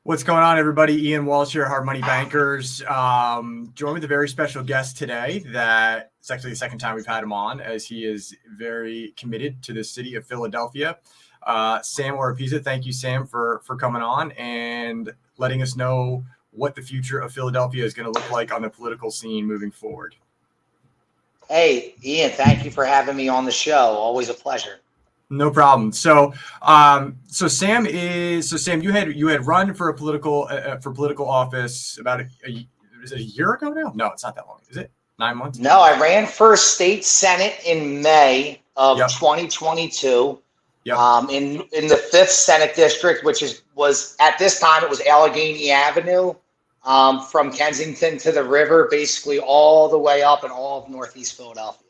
What's going on, everybody? Ian Walsh here, Hard Money Bankers. Joined with a very special guest today. That it's actually the second time we've had him on, as he is very committed to the city of Philadelphia. Sam Oropeza, thank you, Sam, for coming on and letting us know what the future of Philadelphia is going to look like on the political scene moving forward. Hey, Ian, thank you for having me on the show. Always a pleasure. No problem. So Sam, you had run for a political office about is it a year ago now? No, it's not that long. Is it 9 months? No, I ran for state senate in May of 2022. Yep. In the 5th Senate district, which was at this time it was Allegheny Avenue, from Kensington to the river, basically all the way up in all of Northeast Philadelphia.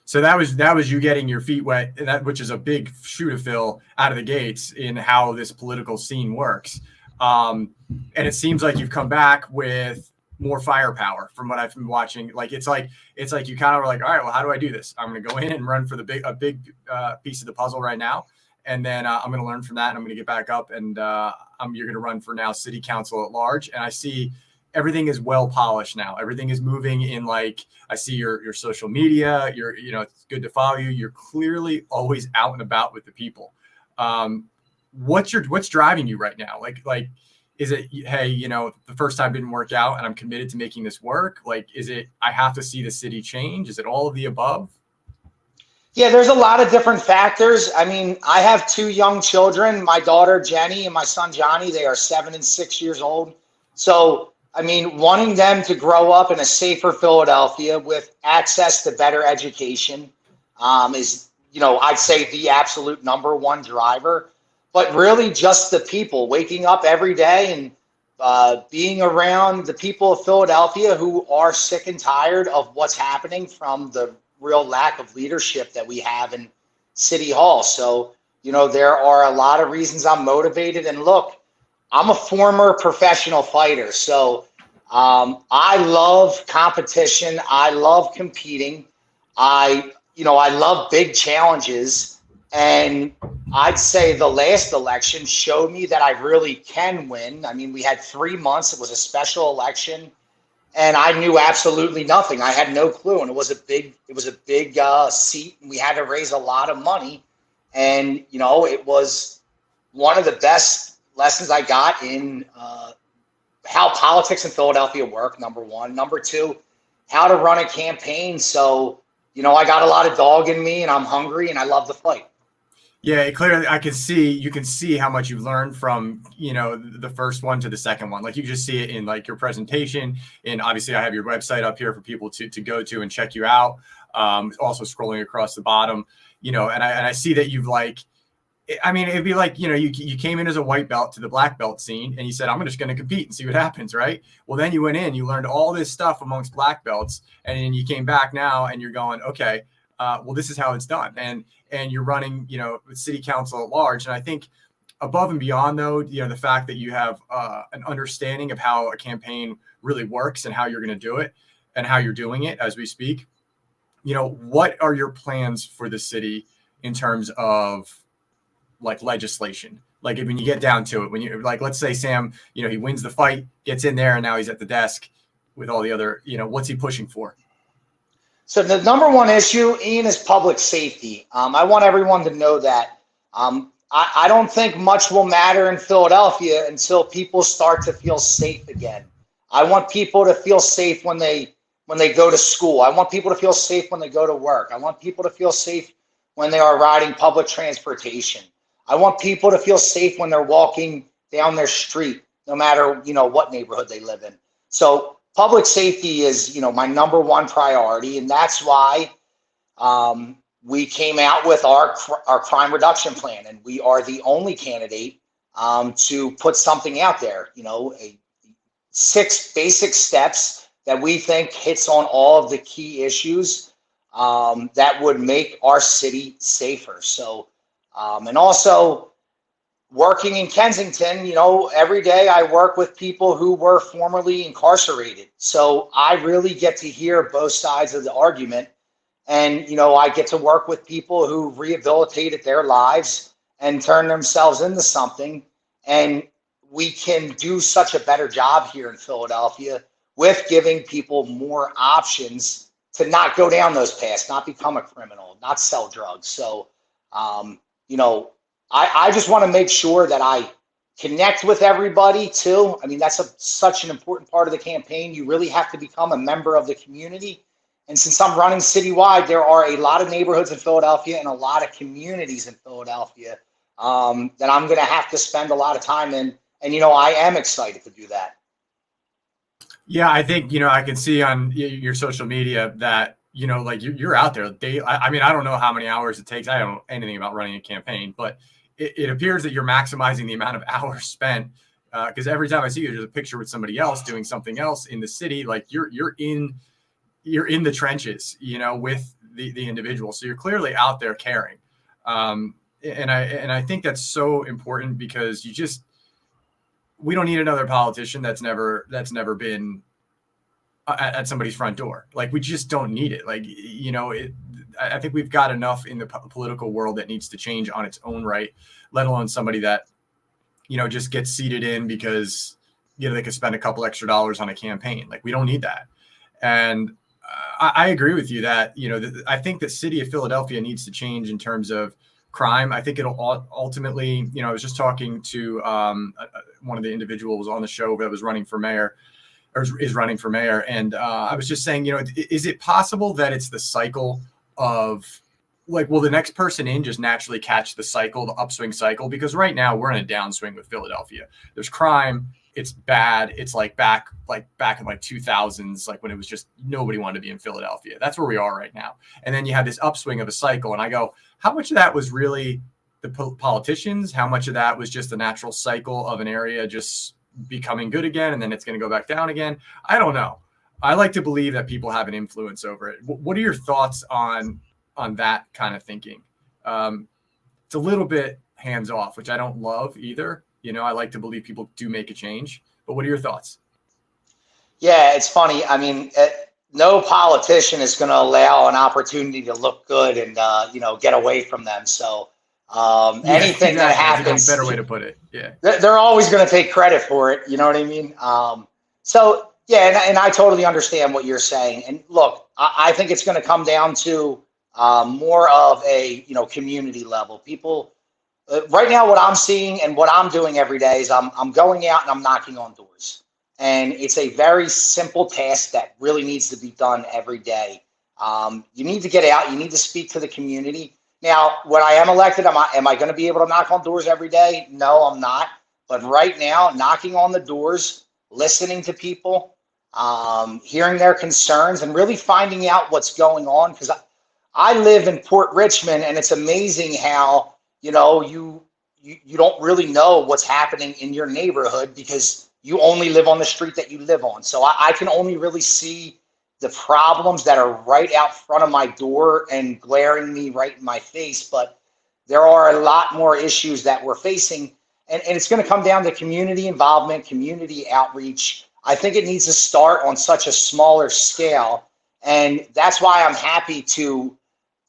So that was you getting your feet wet, which is a big shoe to fill out of the gates in how this political scene works. And it seems like you've come back with more firepower from what I've been watching. Like it's like you kind of were like, all right, well, how do I do this? I'm going to go in and run for a big piece of the puzzle right now, and then I'm going to learn from that, and I'm going to get back up, and you're going to run for now city council at large. And I see everything is well polished now. Everything is moving in, like, I see your social media, it's good to follow you. You're clearly always out and about with the people. What's driving you right now? Like, is it, hey, the first time didn't work out and I'm committed to making this work? Like, is it, I have to see the city change? Is it all of the above? Yeah, there's a lot of different factors. I mean, I have 2 young children, my daughter Jenny and my son Johnny. They are 7 and 6 years old. So I mean, wanting them to grow up in a safer Philadelphia with access to better education is, I'd say the absolute number one driver. But really just the people waking up every day and being around the people of Philadelphia who are sick and tired of what's happening from the real lack of leadership that we have in City Hall. So, there are a lot of reasons I'm motivated. And look, I'm a former professional fighter, so I love competition. I love competing. I love big challenges. And I'd say the last election showed me that I really can win. I mean, we had 3 months. It was a special election, and I knew absolutely nothing. I had no clue, and it was a big seat, and we had to raise a lot of money. And it was one of the best lessons I got in how politics in Philadelphia work, number one. Number two, how to run a campaign. So, I got a lot of dog in me, and I'm hungry, and I love to fight. Yeah, clearly you can see how much you've learned from, the first one to the second one. Like, you just see it in, like, your presentation. And obviously I have your website up here for people to go to and check you out. Also scrolling across the bottom, and I see that you've, like, I mean, it'd be like, you came in as a white belt to the black belt scene and you said, I'm just going to compete and see what happens, right? Well, then you went in, you learned all this stuff amongst black belts, and then you came back now and you're going, okay, well, this is how it's done. And you're running, with city council at large. And I think above and beyond, though, the fact that you have an understanding of how a campaign really works and how you're going to do it and how you're doing it as we speak, what are your plans for the city in terms of, like, legislation? Like, when you get down to it, when you, like, let's say Sam, he wins the fight, gets in there, and now he's at the desk with all the other, what's he pushing for? So the number one issue, Ian, is public safety. I want everyone to know that. I don't think much will matter in Philadelphia until people start to feel safe again. I want people to feel safe when they go to school. I want people to feel safe when they go to work. I want people to feel safe when they are riding public transportation. I want people to feel safe when they're walking down their street, no matter, what neighborhood they live in. So public safety is, my number one priority. And that's why we came out with our crime reduction plan. And we are the only candidate to put something out there, 6 basic steps that we think hits on all of the key issues that would make our city safer. So, and also working in Kensington, every day I work with people who were formerly incarcerated. So I really get to hear both sides of the argument. And, I get to work with people who rehabilitated their lives and turned themselves into something. And we can do such a better job here in Philadelphia with giving people more options to not go down those paths, not become a criminal, not sell drugs. So, you know, I just want to make sure that I connect with everybody too. I mean, that's such an important part of the campaign. You really have to become a member of the community. And since I'm running citywide, there are a lot of neighborhoods in Philadelphia and a lot of communities in Philadelphia that I'm going to have to spend a lot of time in. And, you know, I am excited to do that. Yeah, I think, you know, I can see on your social media that, you know, like you're out there. I mean, I don't know how many hours it takes. I don't know anything about running a campaign, but it appears that you're maximizing the amount of hours spent. Because every time I see you, there's a picture with somebody else doing something else in the city. Like you're in the trenches, you know, with the individual. So you're clearly out there caring. And I think that's so important because we don't need another politician that's never been at somebody's front door. Like we just don't need it. Like, you know, I think we've got enough in the political world that needs to change on its own right, let alone somebody that, you know, just gets seated in because, you know, they could spend a couple extra dollars on a campaign. Like we don't need that. And I agree with you that, you know, I think the city of Philadelphia needs to change in terms of crime. I think it'll ultimately, you know, I was just talking to one of the individuals on the show that was running for mayor or is running for mayor. And I was just saying, you know, is it possible that it's the cycle of like, will the next person in just naturally catch the cycle, the upswing cycle? Because right now we're in a downswing with Philadelphia. There's crime. It's bad. It's like back in like 2000s, like when it was just nobody wanted to be in Philadelphia. That's where we are right now. And then you have this upswing of a cycle. And I go, how much of that was really the politicians? How much of that was just the natural cycle of an area just becoming good again? And then it's going to go back down again. I don't know. I like to believe that people have an influence over it. What are your thoughts on that kind of thinking? It's a little bit hands off, which I don't love either. You know, I like to believe people do make a change, but what are your thoughts? Yeah, it's funny. I mean, no politician is going to allow an opportunity to look good and, you know, get away from them. So anything that happens, that's a better way to put it. Yeah. They're always going to take credit for it. You know what I mean? So, yeah, and I totally understand what you're saying. And look, I think it's going to come down to more of a, you know, community level. People, right now, what I'm seeing and what I'm doing every day is I'm going out and I'm knocking on doors. And it's a very simple task that really needs to be done every day. You need to get out. You need to speak to the community. Now, when I am elected, am I going to be able to knock on doors every day? No, I'm not. But right now, knocking on the doors, listening to people, hearing their concerns, and really finding out what's going on. Because I live in Port Richmond, and it's amazing how, you know, you don't really know what's happening in your neighborhood because you only live on the street that you live on. So I can only really see the problems that are right out front of my door and glaring me right in my face. But there are a lot more issues that we're facing. And it's going to come down to community involvement, community outreach. I think it needs to start on such a smaller scale. And that's why I'm happy to,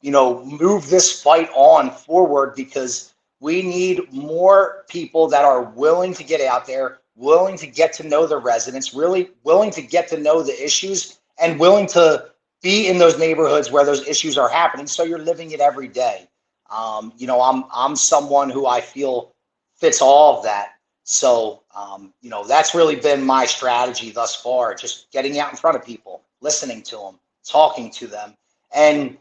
you know, move this fight on forward, because we need more people that are willing to get out there, willing to get to know the residents, really willing to get to know the issues, and willing to be in those neighborhoods where those issues are happening. So you're living it every day. You know, I'm someone who I feel fits all of that. So, you know, that's really been my strategy thus far, just getting out in front of people, listening to them, talking to them, and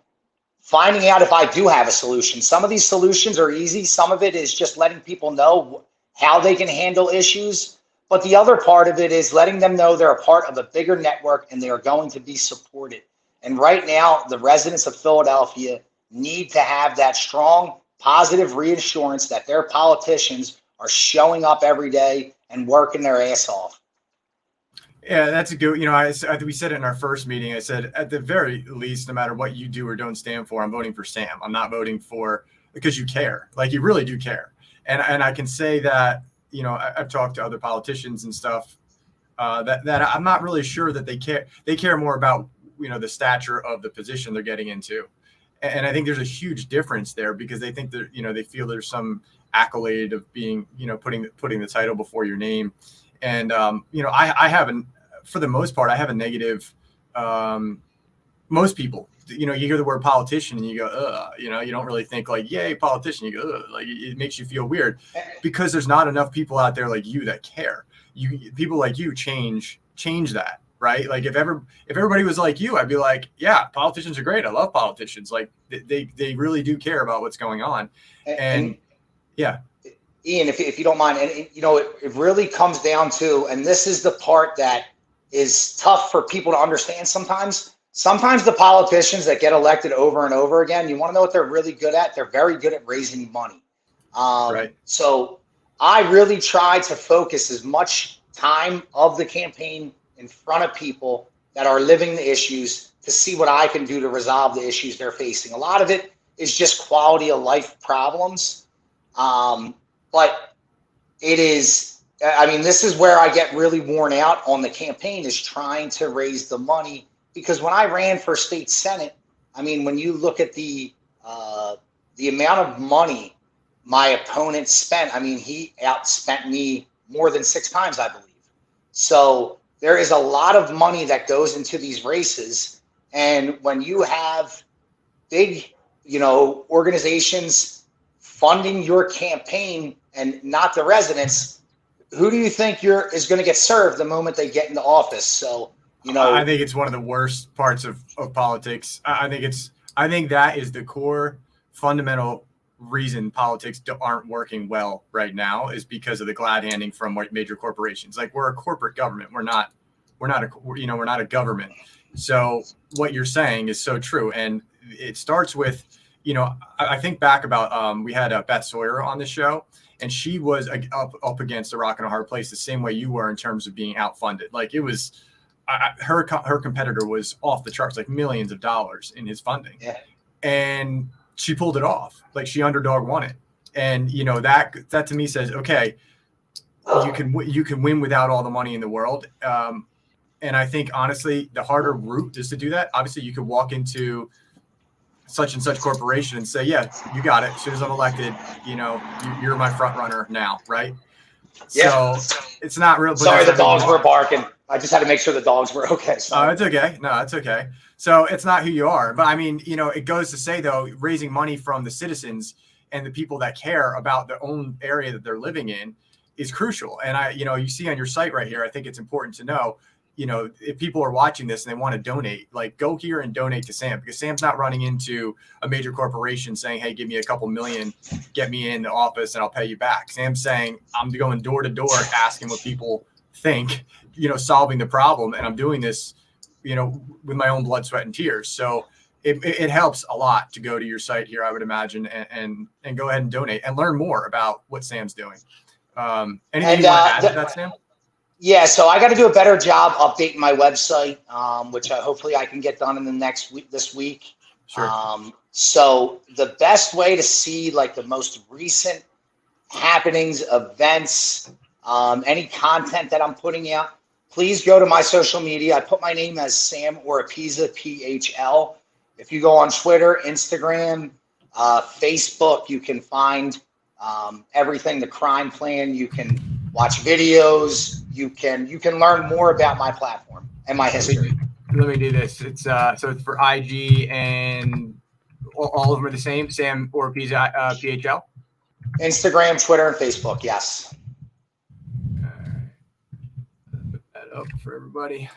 finding out if I do have a solution. Some of these solutions are easy. Some of it is just letting people know how they can handle issues. But the other part of it is letting them know they're a part of a bigger network and they are going to be supported. And right now, the residents of Philadelphia need to have that strong, positive reassurance that their politicians are showing up every day and working their ass off. Yeah, that's a good, you know, we said it in our first meeting. I said, at the very least, no matter what you do or don't stand for, I'm voting for Sam. I'm not voting for, because you care. Like, you really do care. And I can say that, you know, I've talked to other politicians and stuff that I'm not really sure that they care. They care more about, you know, the stature of the position they're getting into. And I think there's a huge difference there, because they think that, you know, they feel there's some accolade of being, putting the title before your name. And, I haven't, for the most part, I have a negative, most people, you hear the word politician and you go, ugh, you don't really think like, yay, politician. You go, ugh, like it makes you feel weird because there's not enough people out there like you that care. People like you change that, right? Like if everybody was like you, I'd be like, yeah, politicians are great. I love politicians. Like they really do care about what's going on. And yeah. Ian, if you don't mind, and it really comes down to, and this is the part that is tough for people to understand sometimes. Sometimes the politicians that get elected over and over again, you want to know what they're really good at? They're very good at raising money. Right. So I really try to focus as much time of the campaign in front of people that are living the issues to see what I can do to resolve the issues they're facing. A lot of it is just quality of life problems. But it is, this is where I get really worn out on the campaign, is trying to raise the money. Because when I ran for state senate, when you look at the amount of money my opponent spent, he outspent me more than 6 times, I believe. So there is a lot of money that goes into these races. And when you have big, organizations funding your campaign and not the residents, who do you think is going to get served the moment they get into office? So, I think it's one of the worst parts of politics. I think that is the core fundamental reason politics aren't working well right now, is because of the glad handing from major corporations. Like, we're a corporate government. We're not a government. So what you're saying is so true. And it starts with, I think back about, we had Beth Sawyer on the show, and she was up against a rock and a hard place the same way you were in terms of being outfunded. Like, it was, her competitor was off the charts, like millions of dollars in his funding. Yeah. And she pulled it off. Like, she underdog won it. And, that to me says, okay, you can win without all the money in the world. And I think, honestly, the harder route is to do that. Obviously, you could walk into such and such corporation and say, yeah, you got it. As soon as I'm elected, you're my front runner now, right? Yeah. So it's not real. Sorry, the dogs were barking. I just had to make sure the dogs were okay. Oh, it's okay. No, it's okay. So it's not who you are. But it goes to say, though, raising money from the citizens and the people that care about their own area that they're living in is crucial. And you see on your site right here, I think it's important to know, if people are watching this and they want to donate, like, go here and donate to Sam, because Sam's not running into a major corporation saying, hey, give me a couple million, get me in the office and I'll pay you back. Sam's saying, I'm going door to door asking what people think, solving the problem. And I'm doing this, with my own blood, sweat, and tears. So it helps a lot to go to your site here, I would imagine, and go ahead and donate and learn more about what Sam's doing. Anything you want to add to that, Sam? Yeah, so I got to do a better job updating my website, which hopefully I can get done in this week. Sure. So the best way to see, like, the most recent happenings, events, any content that I'm putting out, please go to my social media. I put my name as Sam Oropeza, PHL. If you go on Twitter, Instagram, Facebook, you can find everything, the crime plan. You can watch videos. You can learn more about my platform and my history. Let me do this. It's so it's for IG, and all of them are the same. Sam Oropeza, PHL. Instagram, Twitter, and Facebook. Yes. Put that up for everybody.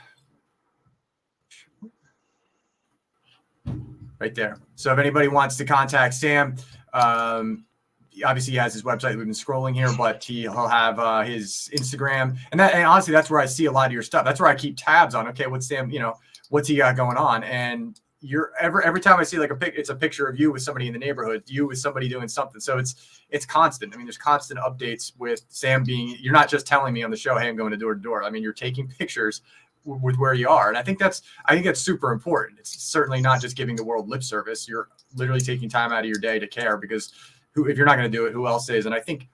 Right there. So if anybody wants to contact Sam, obviously he has his website. We've been scrolling here, but he'll have his Instagram, and honestly, that's where I see a lot of your stuff. That's where I keep tabs on. Okay, what's Sam? What's he got going on? And every time I see like it's a picture of you with somebody in the neighborhood, you with somebody doing something. So it's constant. There's constant updates with Sam being. You're not just telling me on the show, hey, I'm going to door. You're taking pictures with where you are, and I think that's super important. It's certainly not just giving the world lip service. You're literally taking time out of your day to care, because if you're not going to do it, who else is? And I think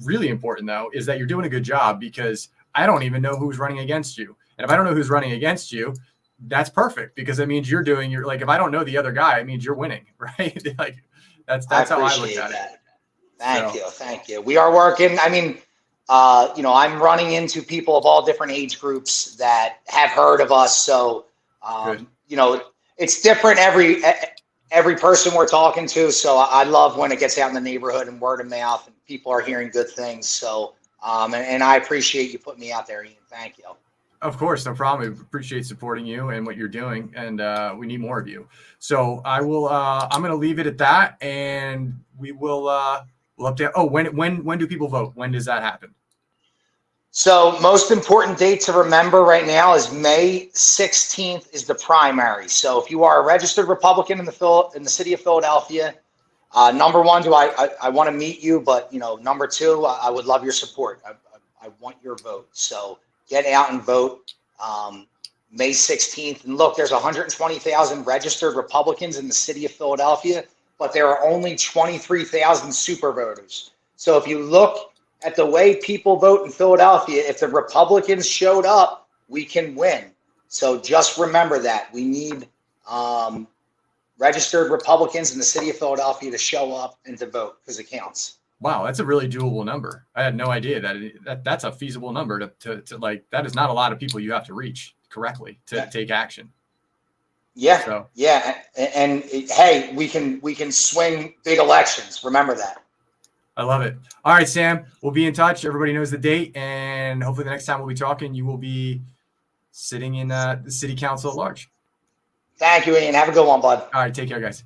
really important, though, is that you're doing a good job, because I don't even know who's running against you. And if I don't know who's running against you, that's perfect, because it means you're like, if I don't know the other guy, it means you're winning, right? Like that's how I look at it. Thank you. We are working. I mean, I'm running into people of all different age groups that have heard of us. So, Good. it's different every person we're talking to. So I love when it gets out in the neighborhood and word of mouth and people are hearing good things. So, and I appreciate you putting me out there, Ian. Thank you. Of course, no problem. We appreciate supporting you and what you're doing, and we need more of you. So I will. I'm going to leave it at that, and we will. We'll update. Oh, when do people vote? When does that happen? So most important date to remember right now is May 16th is the primary. So if you are a registered Republican in the city of Philadelphia, number one, I want to meet you, but number two, I would love your support. I want your vote. So get out and vote May 16th. And look, there's 120,000 registered Republicans in the city of Philadelphia, but there are only 23,000 super voters. So if you look at the way people vote in Philadelphia, if the Republicans showed up, we can win. So just remember that. We need registered Republicans in the city of Philadelphia to show up and to vote because it counts. Wow, that's a really doable number. I had no idea that's a feasible number to like. That is not a lot of people you have to reach correctly to take action. Yeah, So. yeah, and hey, we can swing big elections. Remember that. I love it. All right, Sam, we'll be in touch. Everybody knows the date, and hopefully the next time we'll be talking, you will be sitting in the city council at large. Thank you, Ian. Have a good one, bud. All right, take care, guys.